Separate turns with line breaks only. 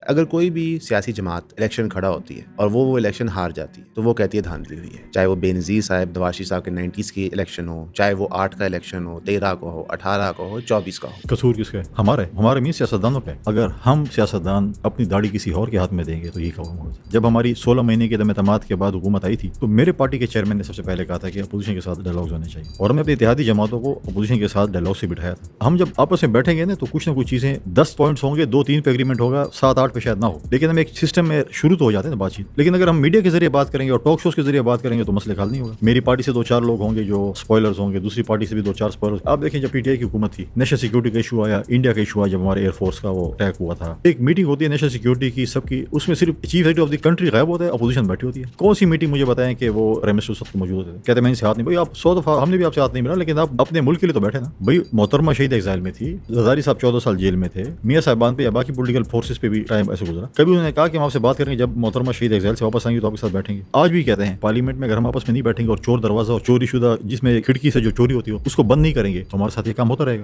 अगर कोई भी सियासी जमात इलेक्शन खड़ा होती है और वो इलेक्शन हार जाती है तो वो कहती है धांधली हुई है, चाहे वो बेनज़ीर साहब दवाशी साहब के 90s की इलेक्शन हो, चाहे वो 8 का इलेक्शन हो, 13 का हो, 18 का हो, 24 का हो।
कसूर किसका है? हमारे मीन सियासतदानों का है। अगर हम सियासतदान अपनी दाढ़ी किसी और के हाथ में देंगे तो ये खबर हो जाए। जब हमारी 16 महीने के दम एतमाद के बाद हुकूमत आई थी तो मेरे पार्टी के चेयरमैन ने सबसे पहले कहा था कि अपोजिशन के साथ डायलॉग्स होने चाहिए, और हमने अपनी इत्तेहादी जमातों को अपोजिशन के साथ डायलॉग से बिठाया था। हम जब आपस में बैठेंगे ना तो कुछ ना कुछ चीजें 10 पॉइंट्स होंगे, 2-3 पे एग्रीमेंट होगा, 7-8 पे शायद ना हो, लेकिन हम एक सिस्टम में शुरू तो हो जाते हैं ना बातचीत। लेकिन अगर हम मीडिया के जरिए बात करेंगे और टॉक शोज के जरिए बात करेंगे तो मसले हल नहीं होगा। मेरी पार्टी से 2-4 लोग होंगे जो स्पॉयलर्स होंगे, दूसरी पार्टी से भी 2-4 स्पॉयलर्स। आप देखें जब पीटीआई की हुकूमत थी, नेशनल सिक्योरिटी का इशू आया, इंडिया का इशू आया, जब हमारे एयरफोर्स का वो अटैक हुआ था, एक मीटिंग होती है नेशनल सिक्योरिटी की सबकी, उसमें सिर्फ chief secretary of the country गायब होता है, अपोजिशन बैठी होती है। कौन सी मीटिंग मुझे बताएं कि वो प्राइम मिनिस्टर उस वक्त मौजूद होते थे? कहते मैं इनसे हाथ नहीं, भाई आप 100 दफा हमने भी आपसे हाथ नहीं मिला, लेकिन आप अपने मुल्क के लिए तो बैठे ना। भाई मोहतरमा शहीद एक्साइल में थी, जरदारी साहब 14 साल जेल में थे, मियां साहिबान पे या बाकी पॉलिटिकल फोर्सेस पे भी टाइम ऐसे गुजरा। कभी उन्होंने कहा कि हम आपसे बात करेंगे जब मोहतरमा शहीद एक्साइल से वापस आएंगे तो आपके साथ बैठेंगे। आज भी कहते हैं पार्लियामेंट में अगर हम आपस में नहीं बैठेंगे और चोर दरवाजा और चोरी शुदा जिसमें खिड़की से जो चोरी होती हो उसको बंद नहीं करेंगे तो हमारे साथ ये काम होता रहेगा।